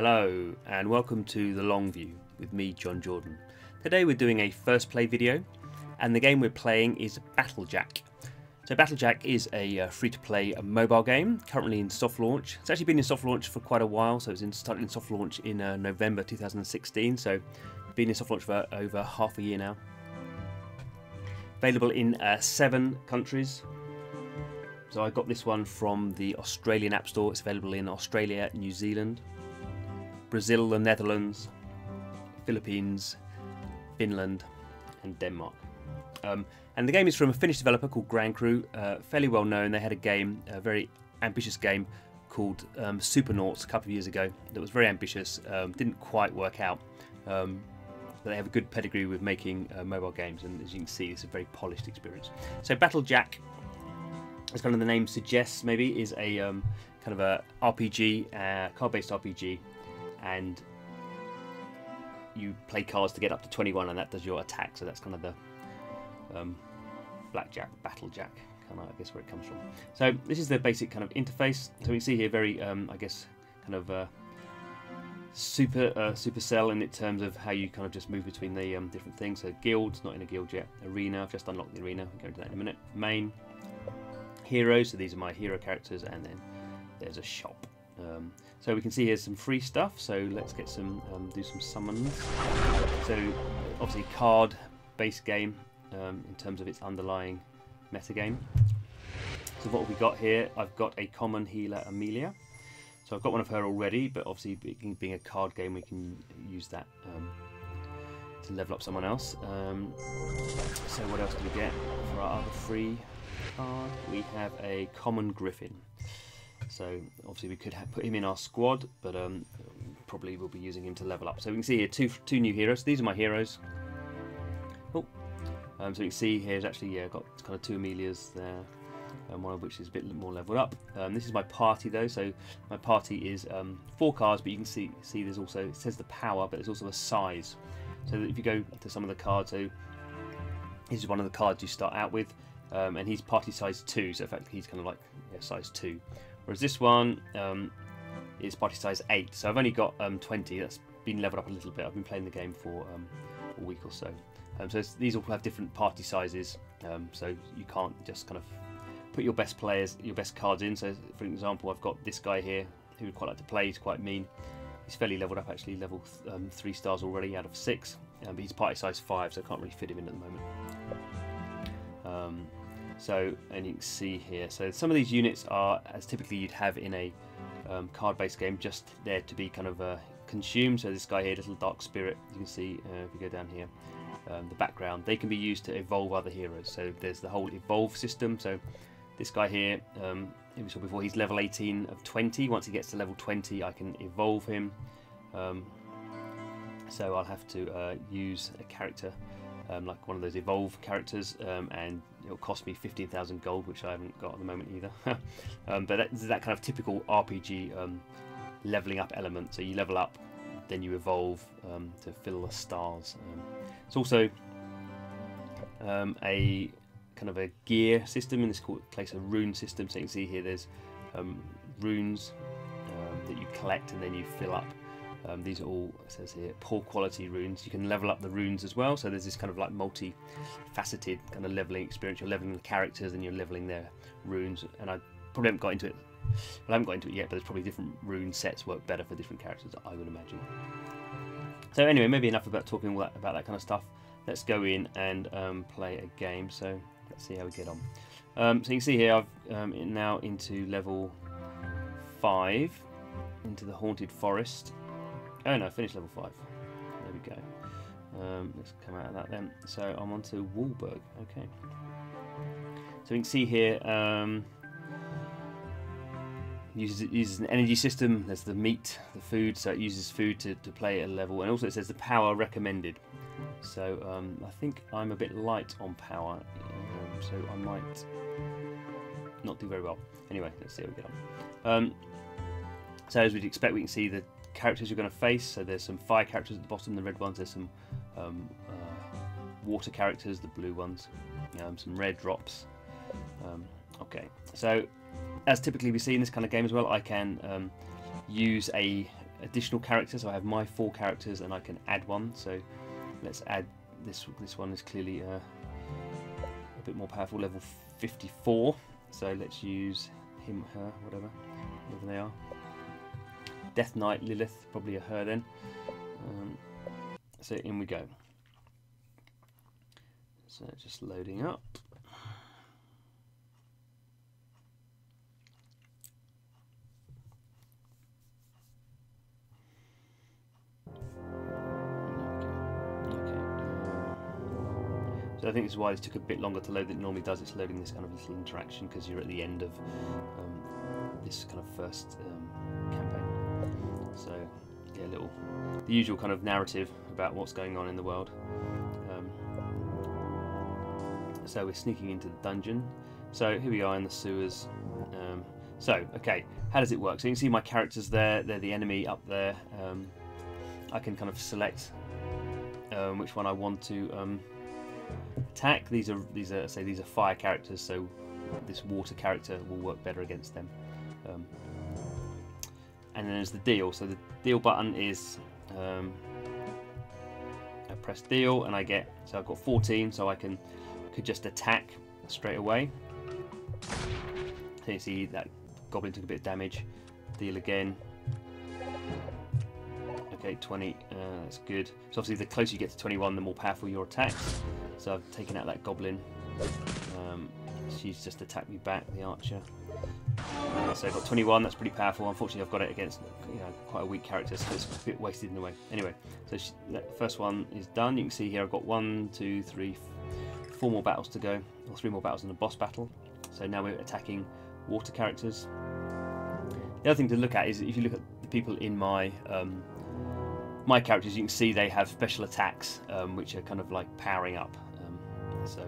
Hello and welcome to The Long View with me, Jon Jordan. Today we're doing a first play video and the game we're playing is Battlejack. So Battlejack is a free-to-play mobile game, currently in soft launch. It's actually been in soft launch for quite a while, so it started in soft launch in November 2016, so been in soft launch for over half a year now. Available in 7 countries. So I got this one from the Australian App Store. It's available in Australia, New Zealand, Brazil, the Netherlands, Philippines, Finland and Denmark. And the game is from a Finnish developer called Grand Cru, fairly well known. They had a game, a very ambitious game called Supernauts a couple of years ago that was very ambitious, didn't quite work out. But they have a good pedigree with making mobile games, and as you can see, it's a very polished experience. So Battlejack, as kind of the name suggests, maybe, is a kind of a RPG, card-based RPG, and you play cards to get up to 21, and that does your attack. So that's kind of the Battlejack, kind of, I guess, where it comes from. So this is the basic kind of interface. So we can see here very, I guess, kind of supercell in terms of how you kind of just move between the different things. So guilds, not in a guild yet. Arena, I've just unlocked the arena. We'll go into that in a minute. Main. Heroes, so these are my hero characters, and then there's a shop. So we can see here's some free stuff, so let's get some, do some summons. So obviously card-based game in terms of its underlying metagame. So what have we got here? I've got a common healer, Amelia. So I've got one of her already, but obviously being a card game, we can use that to level up someone else. So what else do we get for our other free card? We have a common Griffin. So obviously we could put him in our squad, but probably we'll be using him to level up. So we can see here two new heroes. These are my heroes. Oh, so you can see here's actually got kind of 2 Amelias there, one of which is a bit more leveled up. This is my party though. So my party is 4 cards, but you can see there's also, it says the power, but there's also a size. So that if you go to some of the cards, so this is one of the cards you start out with. And he's party size 2, so in fact he's kind of like size 2. Whereas this one is party size 8, so I've only got 20. That's been leveled up a little bit. I've been playing the game for a week or so. So these all have different party sizes, so you can't just kind of put your best players, your best cards in. So for example, I've got this guy here who would quite like to play. He's quite mean. He's fairly leveled up, actually, level 3 stars already out of 6, but he's party size 5, so I can't really fit him in at the moment. So, and you can see here, so some of these units are, as typically you'd have in a card-based game, just there to be kind of consumed. So this guy here, little dark spirit, you can see if you go down here, the background, they can be used to evolve other heroes. So there's the whole evolve system. So this guy here, we saw before, he's level 18 of 20. Once he gets to level 20, I can evolve him. So I'll have to use a character like one of those evolve characters, and it'll cost me 15,000 gold, which I haven't got at the moment either. But that's that kind of typical RPG leveling up element. So you level up, then you evolve to fill the stars. It's also a kind of a gear system, in this case a rune system. So you can see here there's runes that you collect and then you fill up. These are all, it says here, poor quality runes. You can level up the runes as well, so there's this kind of like multi-faceted kind of leveling experience. You're leveling the characters and you're leveling their runes, and I probably haven't got into it. Well, I haven't got into it yet, but there's probably different rune sets work better for different characters, I would imagine. So anyway, maybe enough about talking about that kind of stuff. Let's go in and play a game. So let's see how we get on. So you can see here I've now into level 5, into the Haunted Forest. Oh no, finished level 5. There we go. Let's come out of that then. So I'm on to Wahlberg. Okay. So you can see here, uses an energy system. There's the meat, the food. So it uses food to play at a level, and also it says the power recommended. So I think I'm a bit light on power, so I might not do very well. Anyway, let's see how we get on. So as we'd expect, we can see the characters you're going to face. So there's some fire characters at the bottom, the red ones. There's some water characters, the blue ones. Some red drops. Okay, so as typically we see in this kind of game as well, I can use a additional characters. So I have my 4 characters and I can add one. So let's add this. This one is clearly a bit more powerful, level 54. So let's use him, her, whatever they are. Death Knight Lilith, probably a her then. So in we go. So just loading up. So I think this is why this took a bit longer to load than it normally does. It's loading this kind of little interaction because you're at the end of this kind of first campaign. So yeah, the usual kind of narrative about what's going on in the world. So we're sneaking into the dungeon. So here we are in the sewers. So okay, how does it work? So you can see my characters there. They're the enemy up there. I can kind of select which one I want to attack. These are fire characters, so this water character will work better against them. And then there's the deal. So the deal button is I press deal and I've got 14, so I could just attack straight away. So you see that goblin took a bit of damage. Deal again. Okay, 20. That's good. So obviously, the closer you get to 21, the more powerful your attacks. So I've taken out that goblin. She's just attacked me back, the archer. So I've got 21. That's pretty powerful. Unfortunately, I've got it against quite a weak character, so it's a bit wasted in a way. Anyway, so that first one is done. You can see here I've got 1, 2, 3, 4 more battles to go, or 3 more battles in a boss battle. So now we're attacking water characters. The other thing to look at is if you look at the people in my characters, you can see they have special attacks which are kind of like powering up. So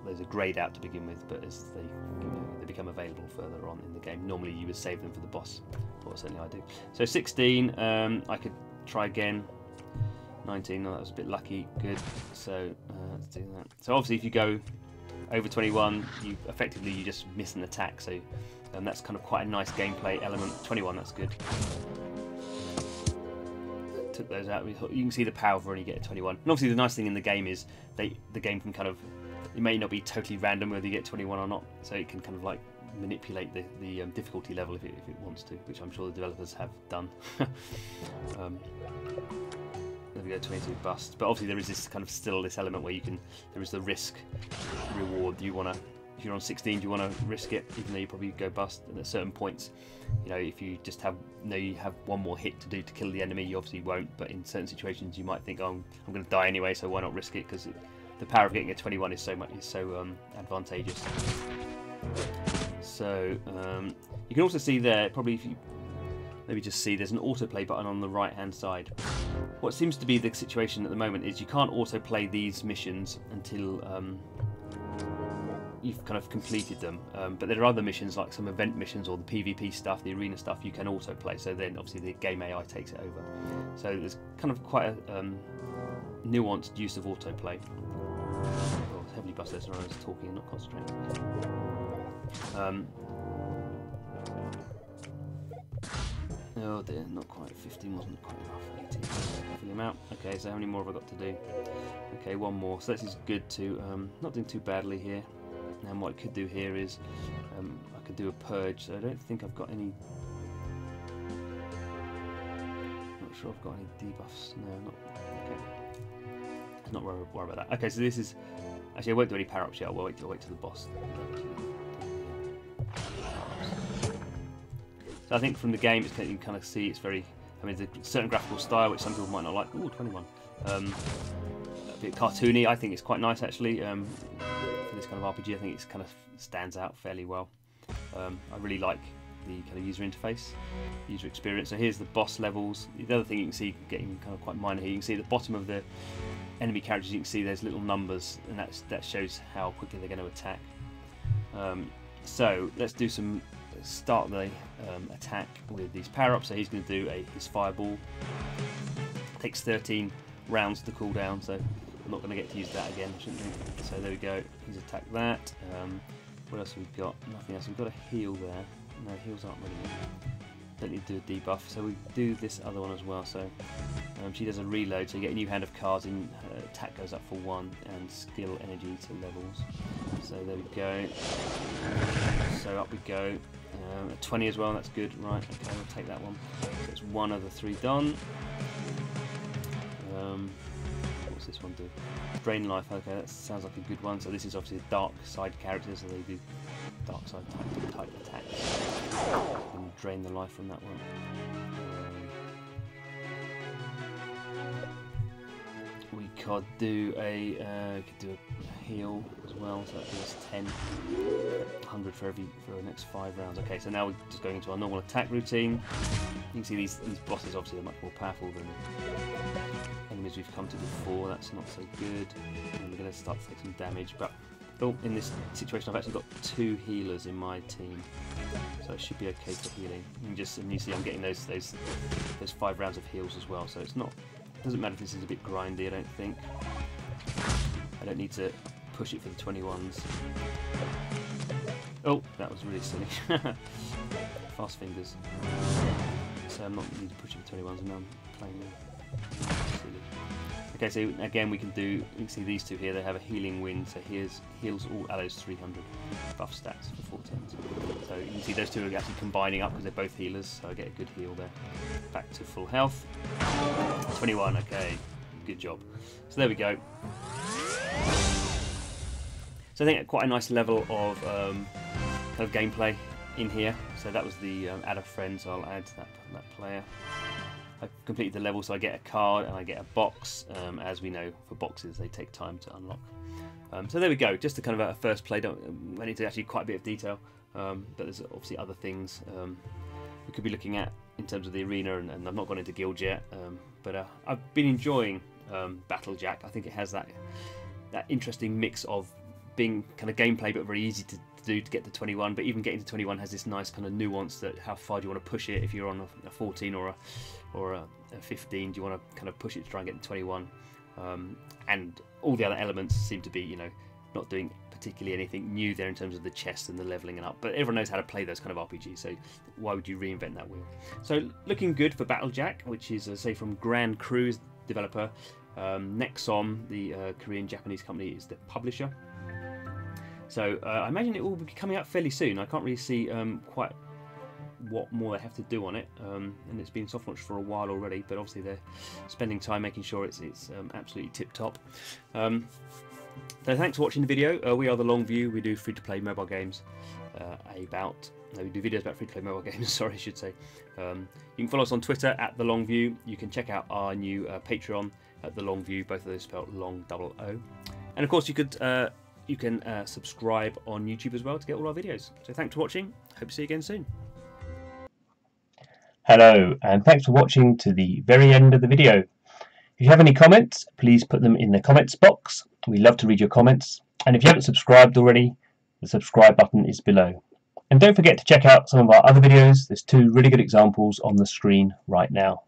there's a grade out to begin with, but as they become available further on in the game, normally you would save them for the boss, or certainly I do. So 16, I could try again. 19, oh, that was a bit lucky. Good. So let's do that. So obviously, if you go over 21, you just miss an attack. So that's kind of quite a nice gameplay element. 21, that's good. Took those out. You can see the power of when you get to 21. And obviously, the nice thing in the game is the game can kind of, it may not be totally random whether you get 21 or not. So it can kind of like manipulate the difficulty level if it wants to, which I'm sure the developers have done. There we go, 22 bust. But obviously there is this kind of still this element where there is the risk reward. If you're on 16, do you want to risk it, even though you probably go bust? And at certain points, if you just have one more hit to do to kill the enemy, you obviously won't. But in certain situations, you might think, oh, I'm going to die anyway, so why not risk it? Because the power of getting a 21 is so advantageous. So you can also see there, probably if you maybe just see, there's an autoplay button on the right hand side. What seems to be the situation at the moment is you can't autoplay these missions until you've kind of completed them, but there are other missions like some event missions or the PvP stuff, the arena stuff, you can autoplay, so then obviously the game AI takes it over. So there's kind of quite a nuanced use of autoplay. Oh, heavily busted, sorry, I was talking and not concentrating. Oh dear, not quite. 15 wasn't quite enough. 18. Fill him out. Okay, so how many more have I got to do? Okay, one more. So this is good to not doing too badly here. And what I could do here is I could do a purge. So I don't think I've got any. Not sure I've got any debuffs. No, not. Okay. Not worry about that. Okay, so this is actually I won't do any power ups yet. I'll wait till the boss. So I think from the game, you can kind of see it's very. I mean, there's a certain graphical style which some people might not like. Ooh, 21. A bit cartoony. I think it's quite nice actually. For this kind of RPG, I think it kind of stands out fairly well. I really like the kind of user interface, user experience. So here's the boss levels. The other thing you can see, getting kind of quite minor here, you can see at the bottom of the enemy characters, you can see there's little numbers, and that shows how quickly they're going to attack. So let's do some. Start the attack with these power-ups. So he's going to do his fireball. Takes 13 rounds to cool down, so I'm not going to get to use that again, shouldn't we? So there we go. He's attacked that. What else have we got? Nothing else. We've got a heal there. No, heals aren't really. don't need to do a debuff, so we do this other one as well. So she does a reload, so you get a new hand of cards, and her attack goes up for 1, and skill energy to levels. So there we go. So up we go. A 20 as well, that's good. Right, okay, we'll take that one. So it's 1 of the 3 done. What's this one do? Drain life, okay, that sounds like a good one. So this is obviously a dark side character, so they do dark side type attacks. And drain the life from that one. We could do a heal as well, so that gives us 10, 100 for the next 5 rounds. Okay, so now we're just going into our normal attack routine. You can see these bosses obviously are much more powerful than enemies we've come to before. That's not so good. And we're going to start to take some damage, but in this situation I've actually got 2 healers in my team, so it should be okay for healing. And you see I'm getting those 5 rounds of heals as well, so it's not. Doesn't matter if this is a bit grindy, I don't think. I don't need to push it for the 21s. Oh, that was really silly. Fast fingers. So I'm not need to push it for 21s, and now I'm playing silly. Okay, so again you can see these 2 here, they have a healing wind, so heals all allies 300 buff stats for 4 turns. So you can see those 2 are actually combining up because they're both healers, so I get a good heal there. Back to full health. 21, okay, good job. So there we go. So I think quite a nice level of kind of gameplay in here. So that was the add a friend, so I'll add that player. I completed the level, so I get a card and I get a box. As we know, for boxes they take time to unlock. So there we go, just a kind of a first play. I need to actually quite a bit of detail, but there's obviously other things we could be looking at in terms of the arena, and I've not gone into guild yet, but I've been enjoying Battlejack. I think it has that interesting mix of being kind of gameplay but very easy to do to get to 21, but even getting to 21 has this nice kind of nuance that how far do you want to push it. If you're on a 14 or a 15, do you want to kind of push it to try and get to 21? And all the other elements seem to be, not doing particularly anything new there in terms of the chest and the leveling up, but everyone knows how to play those kind of RPGs, so why would you reinvent that wheel? So looking good for Battlejack, which is say from Grand Cru developer. Nexon, the Korean-Japanese company, is the publisher. So I imagine it will be coming out fairly soon. I can't really see quite what more they have to do on it, and it's been soft launched for a while already, but obviously they're spending time making sure it's absolutely tip-top. So thanks for watching the video. We are The Long View. We do free-to-play mobile games we do videos about free-to-play mobile games, sorry, I should say. You can follow us on Twitter at The Long View. You can check out our new Patreon at The Long View, both of those spelled long double O. And of course you can subscribe on YouTube as well to get all our videos. So thanks for watching. Hope to see you again soon. Hello, and thanks for watching to the very end of the video. If you have any comments, please put them in the comments box. We love to read your comments. And if you haven't subscribed already, the subscribe button is below. And don't forget to check out some of our other videos. There's 2 really good examples on the screen right now.